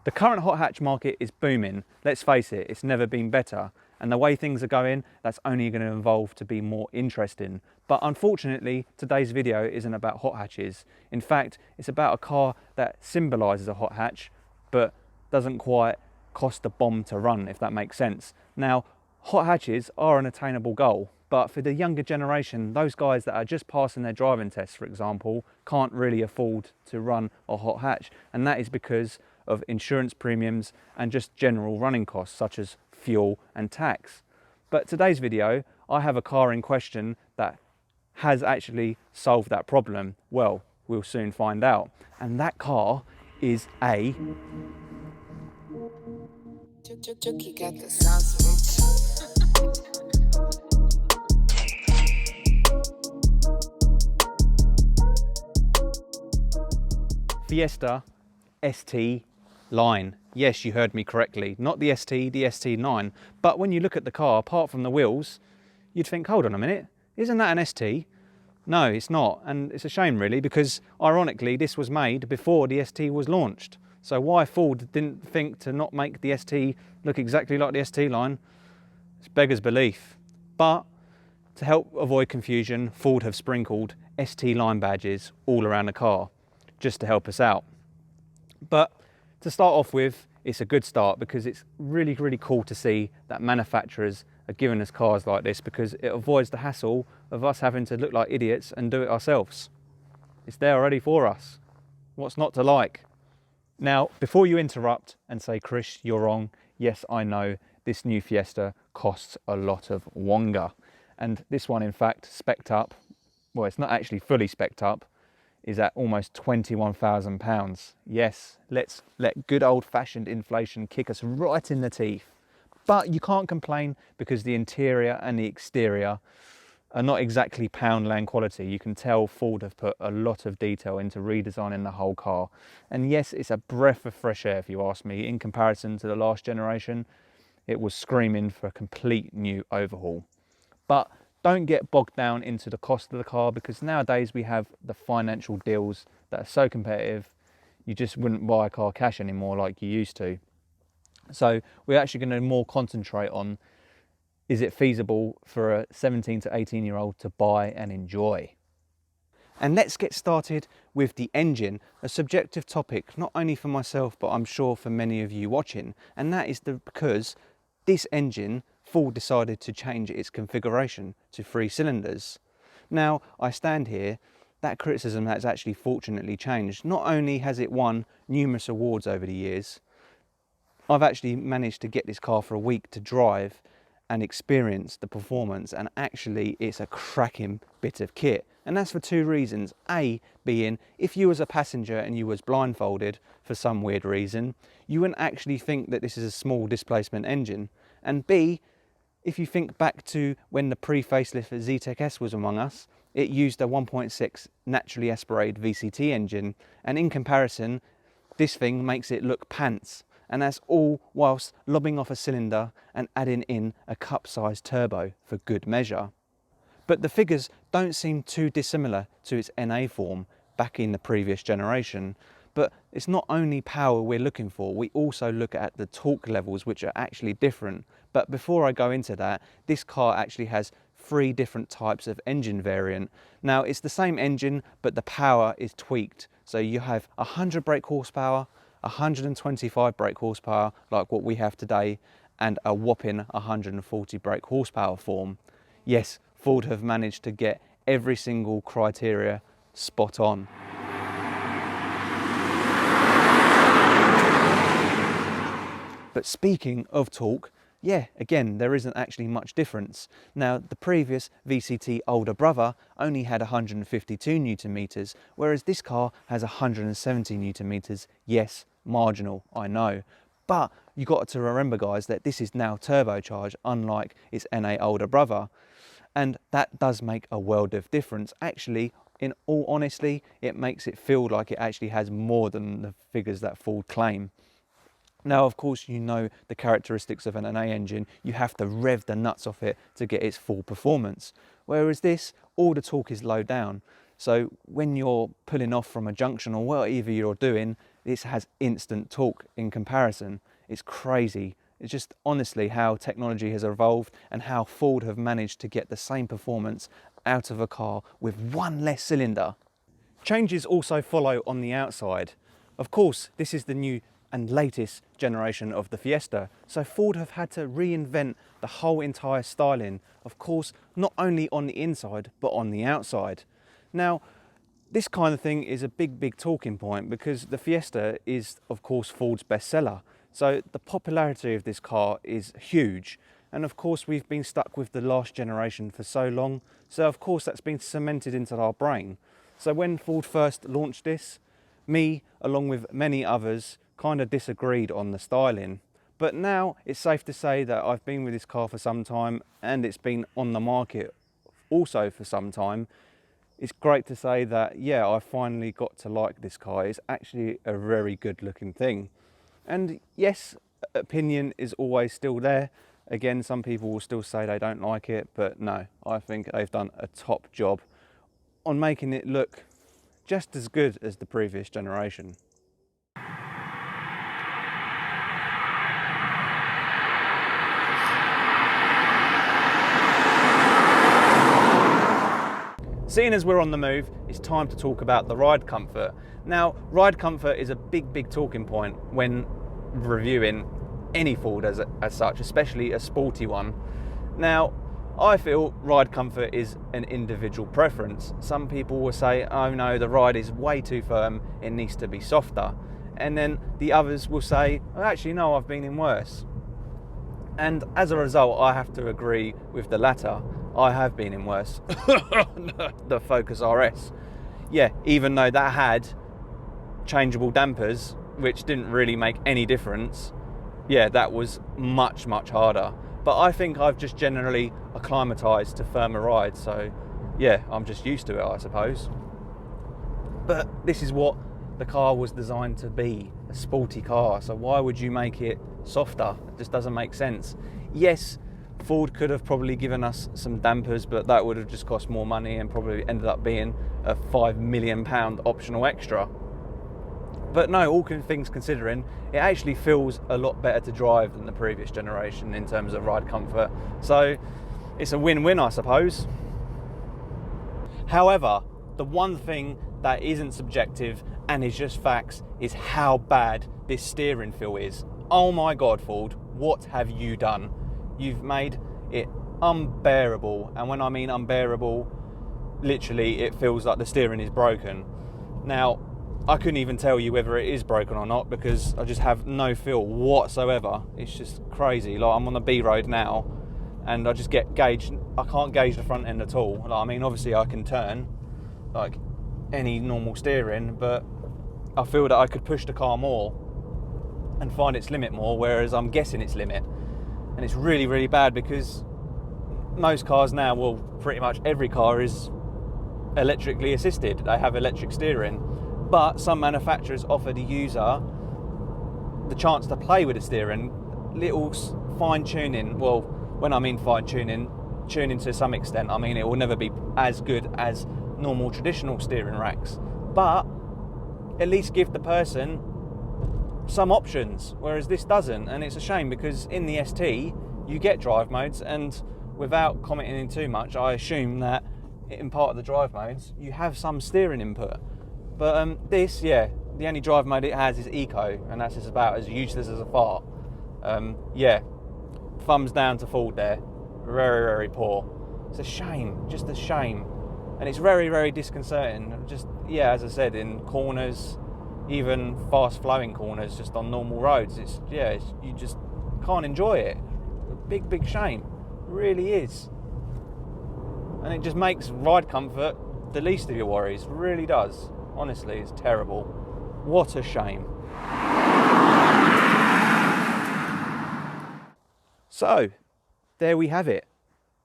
The current hot hatch market is booming. Let's face it, it's never been better. And the way things are going, that's only going to evolve to be more interesting. But unfortunately, today's video isn't about hot hatches. In fact, it's about a car that symbolises a hot hatch, but doesn't quite cost a bomb to run, if that makes sense. Now, hot hatches are an attainable goal, but for the younger generation, those guys that are just passing their driving tests, for example, can't really afford to run a hot hatch. And that is because of insurance premiums and just general running costs such as fuel and tax. But today's video, I have a car in question that has actually solved that problem. Well, we'll soon find out. And that car is a Fiesta ST Line. Yes, you heard me correctly. Not the ST, the ST Line. But when you look at the car, apart from the wheels, you'd think, hold on a minute, isn't that an ST? No, it's not. And it's a shame really, because ironically, this was made before the ST was launched. So why Ford didn't think to not make the ST look exactly like the ST Line, it's beggars belief. But to help avoid confusion, Ford have sprinkled ST Line badges all around the car, just to help us out. But to start off with, it's a good start because it's really, really cool to see that manufacturers are giving us cars like this, because it avoids the hassle of us having to look like idiots and do it ourselves. It's there already for us. What's not to like? Now, before you interrupt and say, Chris, you're wrong. Yes, I know this new Fiesta costs a lot of wonga. And this one, in fact, spec'd up, well, it's not actually fully spec'd up, is at almost £21,000. Yes, let's let good old-fashioned inflation kick us right in the teeth. But you can't complain because the interior and the exterior are not exactly poundland quality. You can tell Ford have put a lot of detail into redesigning the whole car. And yes, it's a breath of fresh air if you ask me. In comparison to the last generation, it was screaming for a complete new overhaul. But don't get bogged down into the cost of the car, because nowadays we have the financial deals that are so competitive, you just wouldn't buy a car cash anymore like you used to. So we're actually going to more concentrate on, is it feasible for a 17 to 18-year-old to buy and enjoy? And let's get started with the engine, a subjective topic, not only for myself, but I'm sure for many of you watching. And that is because this engine, Ford decided to change its configuration to 3 cylinders. Now, I stand here, that criticism has actually fortunately changed. Not only has it won numerous awards over the years, I've actually managed to get this car for a week to drive and experience the performance, and actually it's a cracking bit of kit. And that's for 2 reasons. A being, if you was a passenger and you was blindfolded for some weird reason, you wouldn't actually think that this is a small displacement engine. And B, if you think back to when the pre-facelift Zetec S was among us, it used a 1.6 naturally aspirated VCT engine, and in comparison, this thing makes it look pants. And that's all whilst lobbing off a cylinder and adding in a cup-sized turbo for good measure. But the figures don't seem too dissimilar to its NA form back in the previous generation. But it's not only power we're looking for, we also look at the torque levels, which are actually different. But before I go into that, this car actually has 3 different types of engine variant. Now, it's the same engine, but the power is tweaked. So you have 100 brake horsepower, 125 brake horsepower like what we have today, and a whopping 140 brake horsepower form. Yes, Ford have managed to get every single criteria spot on. But speaking of torque, yeah, again, there isn't actually much difference. Now, the previous VCT older brother only had 152 Newton meters, whereas this car has 170 Newton meters. Yes, marginal, I know. But you got to remember, guys, that this is now turbocharged, unlike its NA older brother. And that does make a world of difference. Actually, in all honesty, it makes it feel like it actually has more than the figures that Ford claim. Now, of course, you know the characteristics of an NA engine. You have to rev the nuts off it to get its full performance. Whereas this, all the torque is low down. So when you're pulling off from a junction or whatever you're doing, this has instant torque in comparison. It's crazy. It's just honestly how technology has evolved and how Ford have managed to get the same performance out of a car with one less cylinder. Changes also follow on the outside. Of course, this is the new and latest generation of the Fiesta, so Ford have had to reinvent the whole entire styling, of course, not only on the inside, but on the outside. Now, this kind of thing is a big talking point because the Fiesta is, of course, Ford's bestseller. So the popularity of this car is huge. And of course, we've been stuck with the last generation for so long. So of course, that's been cemented into our brain. So when Ford first launched this, me, along with many others, kind of disagreed on the styling. But now it's safe to say that I've been with this car for some time and it's been on the market also for some time. It's great to say that, yeah, I finally got to like this car. It's actually a very good looking thing. And yes, opinion is always still there. Again, some people will still say they don't like it, but no, I think they've done a top job on making it look just as good as the previous generation. Seeing as we're on the move, it's time to talk about the ride comfort. Now, ride comfort is a big talking point when reviewing any Ford as such, especially a sporty one. Now, I feel ride comfort is an individual preference. Some people will say, oh no, the ride is way too firm, it needs to be softer. And then the others will say, oh, actually no, I've been in worse. And as a result, I have to agree with the latter. I have been in worse. The Focus RS. Yeah, even though that had changeable dampers, which didn't really make any difference, yeah, that was much harder. But I think I've just generally acclimatized to firmer rides, so yeah, I'm just used to it, I suppose. But this is what the car was designed to be, a sporty car, so why would you make it softer? It just doesn't make sense. Yes, Ford could have probably given us some dampers, but that would have just cost more money and probably ended up being a £5 million optional extra. But no, all things considering, it actually feels a lot better to drive than the previous generation in terms of ride comfort. So it's a win-win, I suppose. However, the one thing that isn't subjective and is just facts is how bad this steering feel is. Oh my God, Ford, what have you done? You've made it unbearable. And when I mean unbearable, literally it feels like the steering is broken. Now, I couldn't even tell you whether it is broken or not because I just have no feel whatsoever. It's just crazy. Like, I'm on the B road now and I just get gauged. I can't gauge the front end at all. Like, I mean, obviously I can turn like any normal steering, but I feel that I could push the car more and find its limit more, whereas I'm guessing its limit. And it's really bad because most cars now, well, pretty much every car is electrically assisted. They have electric steering. But some manufacturers offer the user the chance to play with the steering, little fine tuning. Well, when I mean fine tuning to some extent, I mean it will never be as good as normal traditional steering racks. But at least give the person some options, whereas this doesn't. And it's a shame because in the ST, you get drive modes, and without commenting too much, I assume that in part of the drive modes, you have some steering input. But this, yeah, the only drive mode it has is Eco, and that's just about as useless as a fart. Yeah, thumbs down to Ford there. Very poor. It's a shame, just a shame. And it's very disconcerting. Just, yeah, as I said, in corners, even fast flowing corners, just on normal roads, you just can't enjoy it. A big shame. It really is. And it just makes ride comfort the least of your worries. It really does. Honestly, it's terrible. What a shame. So, there we have it.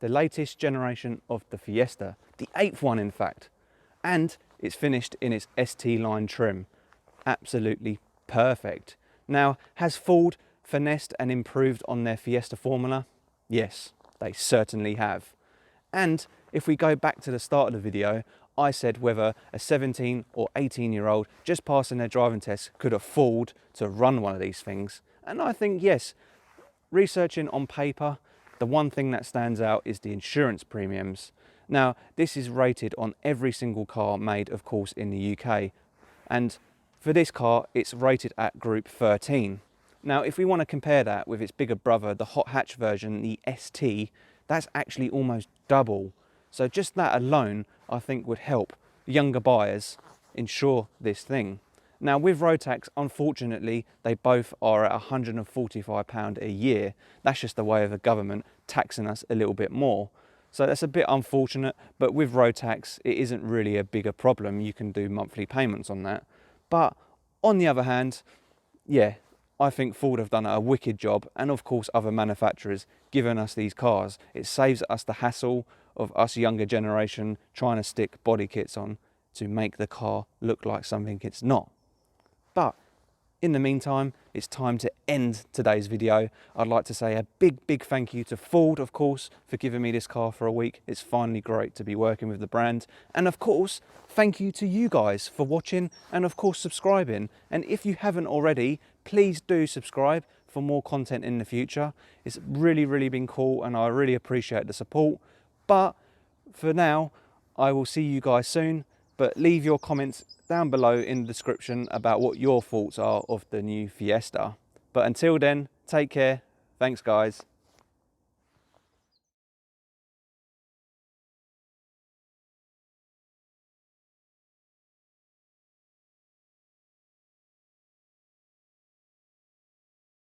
The latest generation of the Fiesta. The 8th one, in fact. And it's finished in its ST Line trim. Absolutely perfect. Now, has Ford finessed and improved on their Fiesta formula? Yes, they certainly have. And if we go back to the start of the video, I said whether a 17 or 18-year-old just passing their driving test could afford to run one of these things. And I think yes, researching on paper, the one thing that stands out is the insurance premiums. Now, this is rated on every single car made, of course, in the UK. And for this car, it's rated at Group 13. Now, if we want to compare that with its bigger brother, the hot hatch version, the ST, that's actually almost double. So just that alone, I think would help younger buyers insure this thing. Now with road tax, unfortunately, they both are at £145 a year. That's just the way of the government taxing us a little bit more. So that's a bit unfortunate, but with road tax, it isn't really a bigger problem. You can do monthly payments on that. But on the other hand, yeah, I think Ford have done a wicked job, and of course other manufacturers giving us these cars. It saves us the hassle of us younger generation trying to stick body kits on to make the car look like something it's not. But in the meantime, it's time to end today's video. I'd like to say a big thank you to Ford, of course, for giving me this car for a week. It's finally great to be working with the brand. And of course, thank you to you guys for watching and of course subscribing. And if you haven't already, please do subscribe for more content in the future. It's really been cool and I really appreciate the support. But for now, I will see you guys soon. But leave your comments down below in the description about what your thoughts are of the new Fiesta. But until then, take care. Thanks guys.